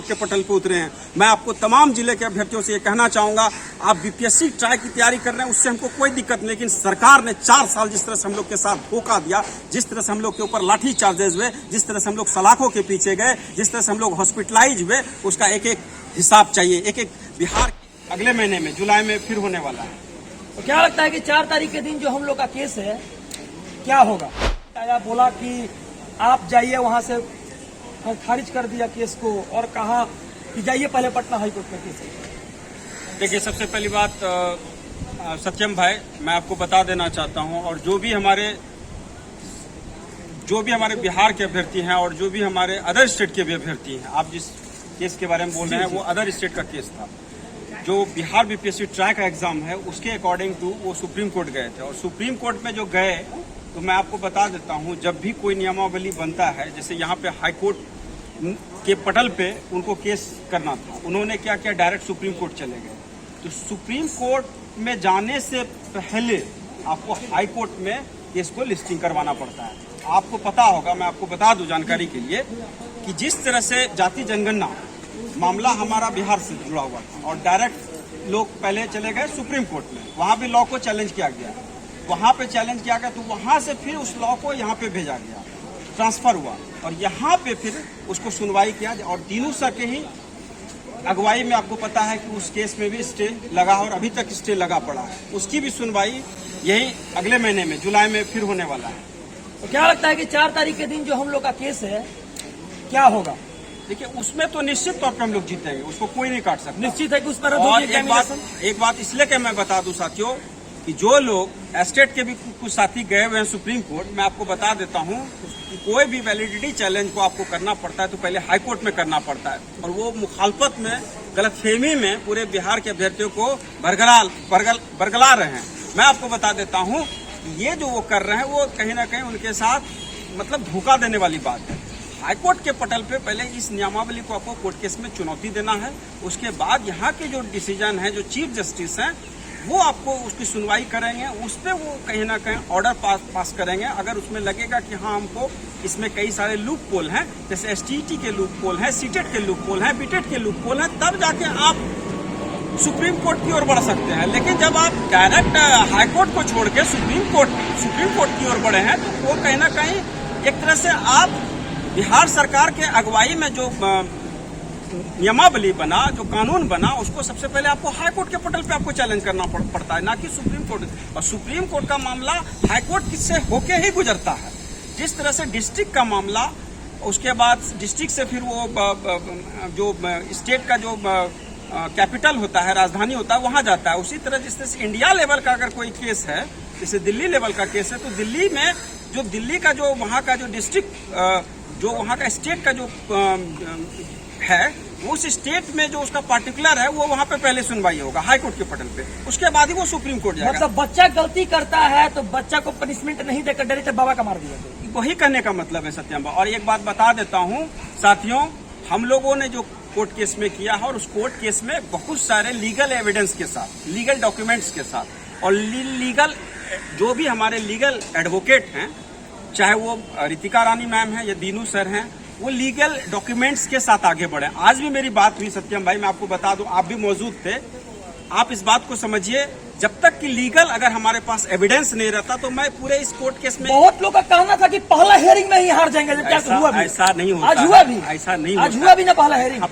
के पटल पे उतरे हैं। मैं आपको तमाम जिले के अभ्यर्थियों से ये कहना चाहूंगा, आप बीपीएससी ट्राई की तैयारी कर रहे हैं, उससे हमको कोई दिक्कत नहीं, लेकिन सरकार ने 4 साल जिस तरह से हम लोग के साथ धोखा दिया, जिस तरह से हम लोग के ऊपर लाठी चार्जेस हुए, जिस तरह से हम लोग सलाखों के पीछे गए, जिस तरह से हम लोग हॉस्पिटलाइज हुए, उसका एक एक हिसाब चाहिए। एक एक बिहार अगले महीने में जुलाई में फिर होने वाला है। तो क्या लगता है कि 4 तारीख के दिन जो हम लोग का केस है क्या होगा? आया बोला कि आप जाइए वहां से, खारिज कर दिया केस को और कहा कि जाइए पहले पटना हाईकोर्ट में केस है। देखिए, सबसे पहली बात सत्यम भाई, मैं आपको बता देना चाहता हूं, और जो भी हमारे बिहार के अभ्यर्थी हैं और जो भी हमारे अदर स्टेट के भी अभ्यर्थी हैं, आप जिस केस के बारे में बोल रहे हैं वो अदर स्टेट का केस था। जो बिहार बीपीएससी ट्राई का एग्जाम है उसके अकॉर्डिंग टू वो सुप्रीम कोर्ट गए थे, और सुप्रीम कोर्ट में जो गए, तो मैं आपको बता देता हूं, जब भी कोई नियमावली बनता है, जैसे यहाँ पे हाई कोर्ट के पटल पे उनको केस करना था, उन्होंने क्या किया, डायरेक्ट सुप्रीम कोर्ट चले गए। तो सुप्रीम कोर्ट में जाने से पहले आपको हाई कोर्ट में केस को लिस्टिंग करवाना पड़ता है। आपको पता होगा, मैं आपको बता दूं जानकारी के लिए, कि जिस तरह से जाति जनगणना मामला हमारा बिहार से जुड़ा हुआ था, और डायरेक्ट लोग पहले चले गए सुप्रीम कोर्ट में, वहां भी लॉ को चैलेंज किया गया, वहां पे चैलेंज किया गया, तो वहां से फिर उस लॉ को यहाँ पे भेजा गया, ट्रांसफर हुआ, और यहाँ पे फिर उसको सुनवाई किया, और दीनू सर के ही अगुवाई में आपको पता है कि उस केस में भी स्टे लगा, और अभी तक स्टे लगा पड़ा है। उसकी भी सुनवाई यही अगले महीने में जुलाई में फिर होने वाला है। तो क्या लगता है कि 4 तारीख के दिन जो हम लोग का केस है क्या होगा? देखिए, उसमें तो निश्चित तौर पे हम लोग जीतेंगे, उसको कोई नहीं काट सकता। निश्चित है कि उस पर और एक बात इसलिए कि मैं बता दूं साथियों, कि जो लोग स्टेट के भी कुछ साथी गए हुए हैं सुप्रीम कोर्ट, मैं आपको बता देता हूं कि कोई भी वैलिडिटी चैलेंज को आपको करना पड़ता है तो पहले हाई कोर्ट में करना पड़ता है, और वो मुखालफत में, गलतफहमी में पूरे बिहार के अभ्यर्थियों को बरगला रहे हैं। मैं आपको बता देता हूं, ये जो वो कर रहे हैं वो कहीं ना कहीं उनके साथ मतलब धोखा देने वाली बात है। हाईकोर्ट के पटल पे पहले इस नियमावली को आपको कोर्ट केस में चुनौती देना है, उसके बाद यहाँ के जो डिसीजन है, जो चीफ जस्टिस हैं, वो आपको उसकी सुनवाई करेंगे, उस पर वो कहीं ना कहीं ऑर्डर पास करेंगे। अगर उसमें लगेगा कि हाँ, हमको इसमें कई सारे लूप पोल हैं, जैसे एसटीईटी के लूप पोल हैं, सीटेट के लूप पोल हैं, बीटेट के लूप पोल हैं, तब जाके आप सुप्रीम कोर्ट की ओर बढ़ सकते हैं। लेकिन जब आप डायरेक्ट हाई कोर्ट को छोड़ के सुप्रीम कोर्ट की ओर बढ़े हैं, तो वो कहीं ना कहीं एक तरह से आप बिहार सरकार के अगुवाई में जो नियमावली बना, जो कानून बना, उसको सबसे पहले आपको हाई कोर्ट के पटल पे आपको चैलेंज करना पड़ता है, ना कि सुप्रीम कोर्ट। और सुप्रीम कोर्ट का मामला हाई कोर्ट से होके ही गुजरता है। जिस तरह से डिस्ट्रिक्ट का मामला, उसके बाद डिस्ट्रिक्ट से फिर वो जो स्टेट का जो कैपिटल होता है, राजधानी होता है, वहां जाता है। उसी तरह जिस तरह से इंडिया लेवल का अगर कोई केस है, जैसे दिल्ली लेवल का केस है, तो दिल्ली में जो दिल्ली का जो वहां का जो डिस्ट्रिक्ट, जो वहां का स्टेट का जो है, उस स्टेट में जो उसका पार्टिकुलर है, वो वहां पे पहले सुनवाई होगा हाई कोर्ट के पटल पे, उसके बाद ही वो सुप्रीम कोर्ट जाएगा। मतलब बच्चा गलती करता है तो बच्चा को पनिशमेंट नहीं देकर डायरेक्ट बाबा का मार दिया, वही करने का मतलब है सत्यम। और एक बात बता देता हूं साथियों, हम लोगों ने जो कोर्ट केस में किया है, और उस कोर्ट केस में बहुत सारे लीगल एविडेंस के साथ, लीगल डॉक्यूमेंट्स के साथ, और लीगल जो भी हमारे लीगल एडवोकेट हैं, चाहे वो रितिका रानी मैम है या दीनू सर हैं, वो लीगल डॉक्यूमेंट्स के साथ आगे बढ़े। आज भी मेरी बात हुई सत्यम भाई, मैं आपको बता दूं, आप भी मौजूद थे। आप इस बात को समझिए, जब तक कि लीगल अगर हमारे पास एविडेंस नहीं रहता, तो मैं पूरे इस कोर्ट केस में, बहुत लोग का कहना था कि पहला हियरिंग में ही हार जाएंगे, हुआ भी ऐसा नहीं होता, आज हुआ भी, ऐसा नहीं, आज हुआ भी ना पहला हियरिंग।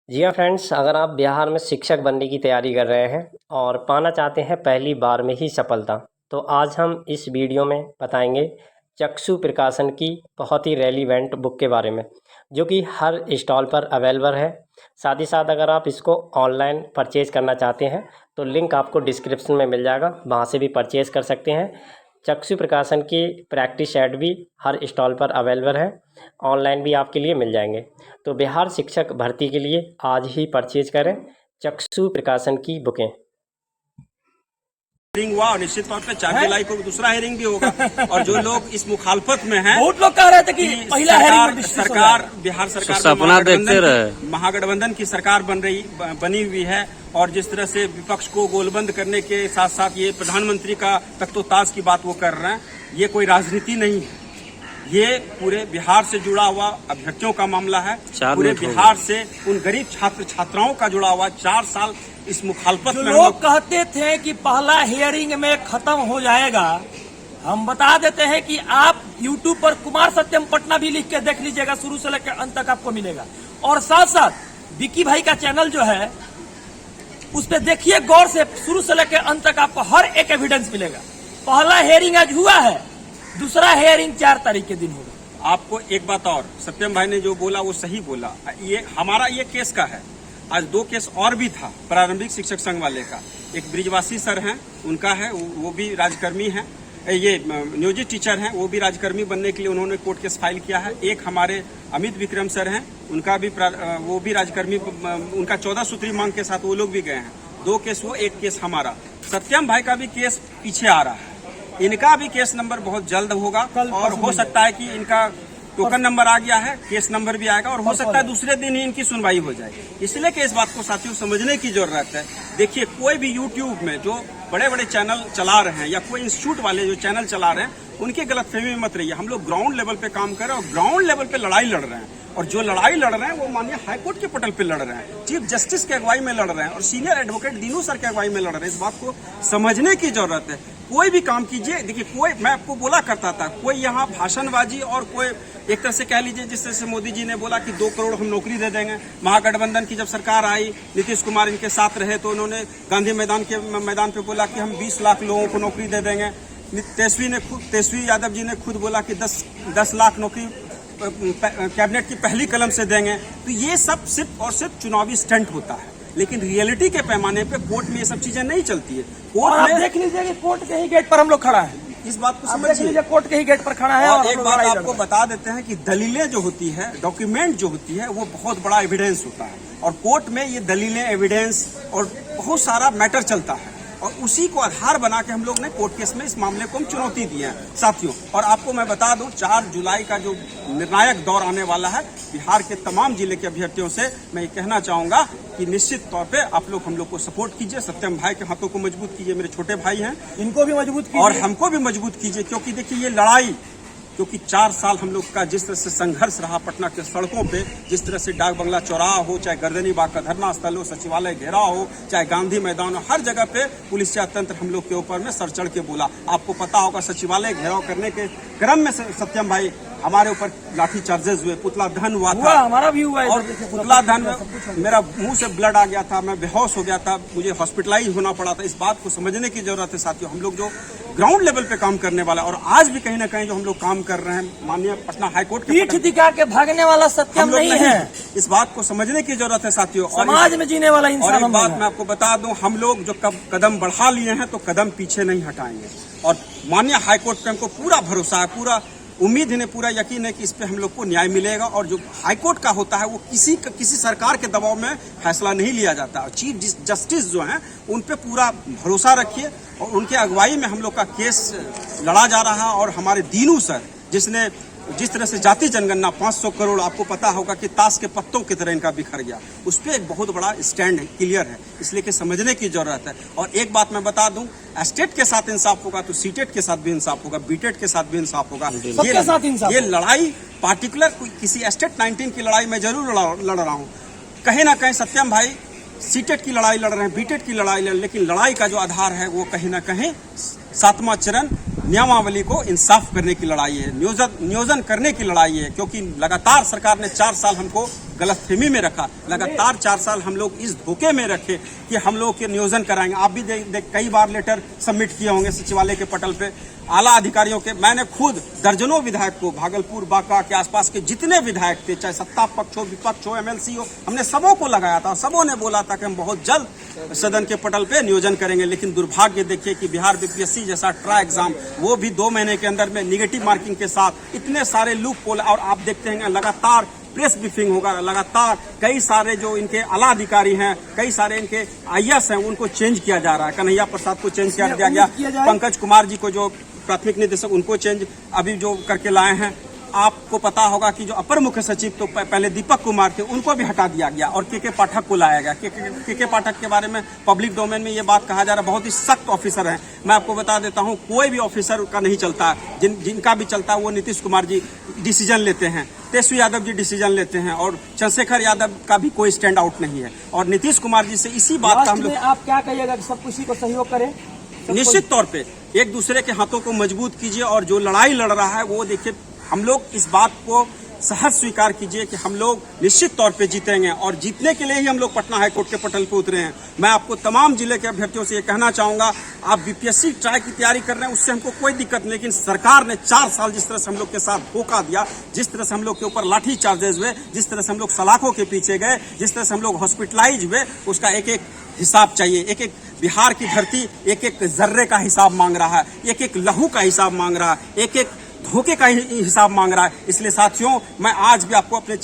जी हाँ फ्रेंड्स, अगर आप बिहार में शिक्षक बनने की तैयारी कर रहे हैं और पाना चाहते हैं पहली बार में ही सफलता, तो आज हम इस वीडियो में बताएंगे चक्षु प्रकाशन की बहुत ही रेलिवेंट बुक के बारे में, जो कि हर स्टॉल पर अवेलेबल है। साथ ही साथ अगर आप इसको ऑनलाइन परचेज़ करना चाहते हैं तो लिंक आपको डिस्क्रिप्शन में मिल जाएगा, वहाँ से भी परचेज़ कर सकते हैं। चक्षु प्रकाशन की प्रैक्टिस सेट भी हर स्टॉल पर अवेलेबल है, ऑनलाइन भी आपके लिए मिल जाएंगे। तो बिहार शिक्षक भर्ती के लिए आज ही परचेज करें चक्षु प्रकाशन की बुकें। हियरिंग हुआ, और निश्चित तौर पे 4 जुलाई को दूसरा हियरिंग भी होगा। और जो लोग इस मुखालफत में हैं, बहुत लोग कह रहे थे कि पहला सरकार बिहार सरकार महागठबंधन की सरकार बनी हुई है, और जिस तरह से विपक्ष को गोलबंद करने के साथ साथ ये प्रधानमंत्री का तख्तोताज की बात वो कर रहे हैं, ये कोई राजनीति नहीं है। ये पूरे बिहार से जुड़ा हुआ अभ्यर्थियों का मामला है। पूरे बिहार से उन गरीब छात्र छात्राओं का जुड़ा हुआ 4 साल इस मुखालफत में लोग कहते थे कि पहला हियरिंग में खत्म हो जाएगा। हम बता देते हैं कि आप YouTube पर कुमार सत्यम पटना भी लिख के देख लीजिएगा, शुरू से लेकर अंत तक आपको मिलेगा। और साथ साथ विक्की भाई का चैनल जो है उस पर देखिए गौर से, शुरू से लेकर अंत तक आपको हर एक एविडेंस मिलेगा। पहला हियरिंग आज हुआ है, दूसरा हियरिंग 4 तारीख के दिन होगा। आपको एक बात और, सत्यम भाई ने जो बोला वो सही बोला। ये हमारा ये केस का है। आज 2 केस और भी था प्रारंभिक शिक्षक संघ वाले का। एक ब्रिजवासी सर हैं, उनका है, वो भी राजकर्मी हैं। ये नियोजित टीचर हैं, वो भी राजकर्मी बनने के लिए उन्होंने कोर्ट केस फाइल किया है। एक हमारे अमित विक्रम सर हैं, उनका भी वो भी राजकर्मी, उनका 14 सूत्री मांग के साथ वो लोग भी गए हैं। 2 केस वो, 1 केस हमारा। सत्यम भाई का भी केस पीछे आ रहा है। इनका भी केस नंबर बहुत जल्द होगा और हो सकता है कि इनका टोकन नंबर आ गया है, केस नंबर भी आएगा और हो सकता है दूसरे दिन ही इनकी सुनवाई हो जाएगी। इसलिए कि इस बात को साथियों समझने की जरूरत है। देखिए, कोई भी YouTube में जो बड़े बड़े चैनल चला रहे हैं या कोई इंस्टीट्यूट वाले जो चैनल चला रहे हैं, उनके गलतफहमी में मत रहिए। हम लोग ग्राउंड लेवल पे काम कर रहे हैं और ग्राउंड लेवल पे लड़ाई लड़ रहे हैं। और जो लड़ाई लड़ रहे हैं वो माननीय हाईकोर्ट के पटल पे लड़ रहे हैं, चीफ जस्टिस के अगुवाई में लड़ रहे हैं और सीनियर एडवोकेट दीनू सर के अगुवाई में लड़ रहे हैं। इस बात को समझने की जरूरत है। कोई भी काम कीजिए, देखिए कोई, मैं आपको बोला करता था, कोई यहाँ भाषणबाजी और कोई एक तरह से कह लीजिए, जिस तरह से मोदी जी ने बोला कि 2 करोड़ हम नौकरी दे देंगे। महागठबंधन की जब सरकार आई, नीतीश कुमार इनके साथ रहे, तो उन्होंने गांधी मैदान पे बोला कि हम 20 लाख लोगों को नौकरी दे देंगे। तेजस्वी यादव जी ने खुद बोला कि 10 लाख नौकरी कैबिनेट की पहली कलम से देंगे। तो ये सब सिर्फ और सिर्फ चुनावी स्टंट होता है, लेकिन रियलिटी के पैमाने पे कोर्ट में ये सब चीजें नहीं चलती है। कोर्ट में देख लीजिए कि कोर्ट के ही गेट पर हम लोग खड़ा है। इस बात को समझिए, कोर्ट के ही गेट पर खड़ा है। और एक बात आपको बता देते हैं कि दलीलें जो होती है, डॉक्यूमेंट जो होती है, वो बहुत बड़ा एविडेंस होता है और कोर्ट में ये दलीलें, एविडेंस और बहुत सारा मैटर चलता है और उसी को आधार बना के हम लोग ने कोर्ट केस में इस मामले को हम चुनौती दी है साथियों। और आपको मैं बता दूं, 4 जुलाई का जो निर्णायक दौर आने वाला है, बिहार के तमाम जिले के अभ्यर्थियों से मैं ये कहना चाहूंगा कि निश्चित तौर पे आप लोग हम लोग को सपोर्ट कीजिए। सत्यम भाई के हाथों को मजबूत कीजिए, मेरे छोटे भाई हैं, इनको भी मजबूत कीजिए और हमको भी मजबूत कीजिए। क्योंकि देखिए, ये लड़ाई, क्योंकि 4 साल हम लोग का जिस तरह से संघर्ष रहा पटना के सड़कों पे, जिस तरह से डाक बंगला चौराहा हो, चाहे गर्दनी बाग का धरना स्थल हो, सचिवालय घेराव हो, चाहे गांधी मैदान हो, हर जगह पे पुलिस तंत्र हम लोग के ऊपर में सर चढ़ के बोला। आपको पता होगा, सचिवालय घेराव करने के क्रम में सत्यम भाई हमारे ऊपर लाठी चार्जेस हुए, पुतला दहन हुआ था, हमारा भी हुआ है। और पुतला दहन में मेरा मुंह से ब्लड आ गया था, मैं बेहोश हो गया था, मुझे हॉस्पिटलाइज होना पड़ा था। इस बात को समझने की जरूरत है साथियों। हम लोग जो ग्राउंड लेवल पे काम करने वाला, और आज भी कहीं ना कहीं जो हम लोग काम कर रहे हैं, माननीय पटना हाईकोर्ट के पीठ दिखा के भागने वाला सत्यम नहीं है। इस बात को समझने की जरूरत है साथियों। समाज में जीने वाला इंसान। और एक बात मैं आपको बता दूं, हम लोग जो कदम बढ़ा लिए हैं तो कदम पीछे नहीं हटाएंगे। और माननीय हाईकोर्ट पे हमको पूरा भरोसा है, पूरा उम्मीद है, पूरा यकीन है कि इस पे हम लोग को न्याय मिलेगा। और जो हाईकोर्ट का होता है वो किसी सरकार के दबाव में फैसला नहीं लिया जाता। और चीफ जस्टिस जो हैं उन पे पूरा भरोसा रखिए और उनके अगुवाई में हम लोग का केस लड़ा जा रहा है। और हमारे दीनू सर, जिसने जिस तरह से जाति जनगणना 500 करोड़, आपको पता होगा कि ताश के पत्तों की तरह इनका बिखर गया, उस पर एक बहुत बड़ा स्टैंड है, क्लियर है, इसलिए कि समझने की जरूरत है। और एक बात मैं बता दूं, एस्टेट के साथ इंसाफ होगा तो सीटेट के साथ भी इंसाफ होगा, बीटेट के साथ भी इंसाफ होगा। ये लड़ाई पार्टिकुलर किसी एस्टेट 19 की लड़ाई में जरूर लड़ रहा हूँ। कहीं ना कहीं सत्यम भाई सीटेट की लड़ाई लड़ रहे हैं, बीटेट की लड़ाई लड़, लेकिन लड़ाई का जो आधार है वो कहीं ना कहीं 7वां चरण नियमावली को इंसाफ करने की लड़ाई है, नियोजन करने की लड़ाई है। क्योंकि लगातार सरकार ने 4 साल हमको गलतफहमी में रखा, लगातार 4 साल हम लोग इस धोखे में रखे कि हम लोग के नियोजन कराएंगे। आप भी कई बार लेटर सबमिट किए होंगे सचिवालय के पटल पे, आला अधिकारियों के। मैंने खुद दर्जनों विधायक को, भागलपुर बांका के आसपास के जितने विधायक थे, चाहे सत्ता पक्ष हो, विपक्ष हो, MLC हो, हमने सबों को लगाया था। सबों ने बोला था कि हम बहुत जल्द सदन के पटल पे नियोजन करेंगे। लेकिन दुर्भाग्य देखिए कि बिहार BPSC जैसा ट्राई एग्जाम, वो भी 2 महीने के अंदर में निगेटिव मार्किंग के साथ, इतने सारे लूप पोल। और आप देखते हैं लगातार प्रेस ब्रीफिंग होगा, लगातार कई सारे जो इनके आला अधिकारी हैं, कई सारे इनके IAS हैं, उनको चेंज किया जा रहा है। कन्हैया प्रसाद को चेंज कर दिया गया, पंकज कुमार जी को जो प्राथमिक निदेशक, उनको चेंज अभी जो करके लाए हैं। आपको पता होगा कि जो अपर मुख्य सचिव तो पहले दीपक कुमार थे, उनको भी हटा दिया गया और के पाठक को लाया गया। के पाठक के बारे में पब्लिक डोमेन में ये बात कहा जा रहा है, बहुत ही सख्त ऑफिसर हैं। मैं आपको बता देता हूं, कोई भी ऑफिसर का नहीं चलता, जिनका भी चलता है वो नीतीश कुमार जी डिसीजन लेते हैं, तेजस्वी यादव जी डिसीजन लेते हैं, और चंद्रशेखर यादव का भी कोई स्टैंड आउट नहीं है। और नीतीश कुमार जी से इसी बात का हम लोग, आप क्या कहिएगा कि सब किसी को सहयोग करें? निश्चित तौर पे एक दूसरे के हाथों को मजबूत कीजिए, और जो लड़ाई लड़ रहा है वो देखिए, हम लोग इस बात को सहज स्वीकार कीजिए कि हम लोग निश्चित तौर पे जीतेंगे, और जीतने के लिए ही हम लोग पटना हाईकोर्ट के पटल पे उतरे हैं। मैं आपको तमाम जिले के अभ्यर्थियों से ये कहना चाहूंगा, आप बीपीएससी ट्राई की तैयारी कर रहे हैं, उससे हमको कोई दिक्कत नहीं, लेकिन सरकार ने 4 साल जिस तरह से हम लोग के साथ धोखा दिया, जिस तरह से हम लोग के ऊपर लाठी चार्जेस हुए, जिस तरह से हम लोग सलाखों के पीछे गए, जिस तरह से हम लोग हॉस्पिटलाइज हुए, उसका एक एक हिसाब चाहिए। एक एक बिहार की धरती एक एक जर्रे का हिसाब मांग रहा है, एक एक लहू का हिसाब मांग रहा है, एक एक धोखे का हिसाब मांग रहा है। इसलिए साथियों, मैं आज भी आपको अपने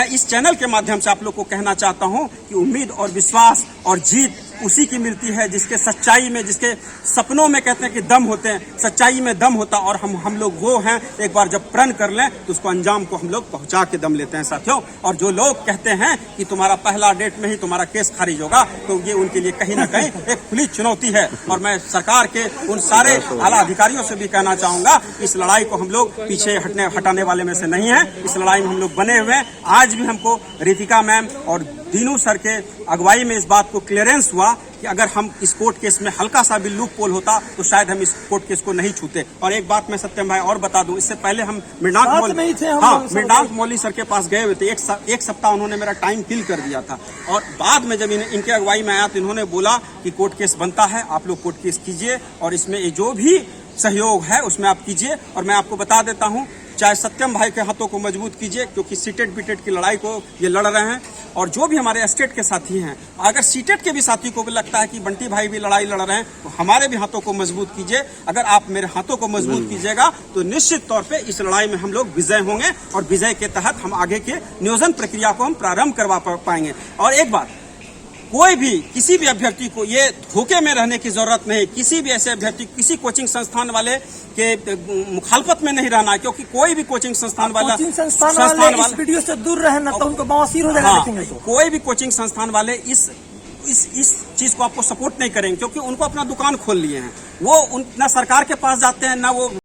इस चैनल के माध्यम से आप लोग को कहना चाहता हूं कि उम्मीद और विश्वास और जीत उसी की मिलती है जिसके सच्चाई में, जिसके सपनों में कहते हैं कि दम होते हैं, सच्चाई में दम होता, और हम लोग वो हैं। एक बार जब प्रण कर लें तो उसको अंजाम को हम लोग पहुंचा के दम लेते हैं साथियों। और जो लोग कहते हैं कि तुम्हारा पहला डेट में ही तुम्हारा केस खारिज होगा, तो ये उनके लिए कहीं ना कहीं एक खुली चुनौती है। और मैं सरकार के उन सारे आला अधिकारियों से भी कहना चाहूंगा, इस लड़ाई को हम लोग पीछे हटाने वाले में से नहीं है। इस लड़ाई में हम लोग बने हुए हैं। आज भी हमको रितिका मैम और दीनू सर के अगुवाई में इस बात को क्लियरेंस हुआ कि अगर हम इस कोर्ट केस में हल्का सा भी लूप पोल होता तो शायद हम इस कोर्ट केस को नहीं छूते। और एक बात मैं सत्यम भाई और बता दूं, इससे पहले हम मृणाल मौली सर के पास गए हुए थे। एक सप्ताह उन्होंने मेरा टाइम किल कर दिया था, और बाद में जब इनके अगुवाई में आया तो इन्होंने बोला कि कोर्ट केस बनता है, आप लोग कोर्ट केस कीजिए और इसमें जो भी सहयोग है उसमें आप कीजिए। और मैं आपको बता देता हूं, चाहे सत्यम भाई के हाथों को मजबूत कीजिए, क्योंकि सीटेट बीटेट की लड़ाई को ये लड़ रहे हैं, और जो भी हमारे एस्टेट के साथी हैं, अगर सीटेट के भी साथी को भी लगता है कि बंटी भाई भी लड़ाई लड़ रहे हैं, तो हमारे भी हाथों को मजबूत कीजिए। अगर आप मेरे हाथों को मजबूत कीजिएगा तो निश्चित तौर पे इस लड़ाई में हम लोग विजय होंगे, और विजय के तहत हम आगे के नियोजन प्रक्रिया को हम प्रारंभ करवा पाएंगे। और एक बात, कोई भी किसी भी अभ्यर्थी को ये धोखे में रहने की जरूरत नहीं। किसी भी ऐसे अभ्यर्थी, किसी कोचिंग संस्थान वाले के मुखालफत में नहीं रहना है, क्योंकि कोई भी कोचिंग संस्थान वाला इस वीडियो से दूर रहे ना तो उनको बवासीर हो जाएगा। देखेंगे तो कोई भी कोचिंग संस्थान वाले इस चीज को आपको सपोर्ट नहीं करेंगे, क्योंकि उनको अपना दुकान खोल लिए हैं। वो ना सरकार के पास जाते हैं, ना वो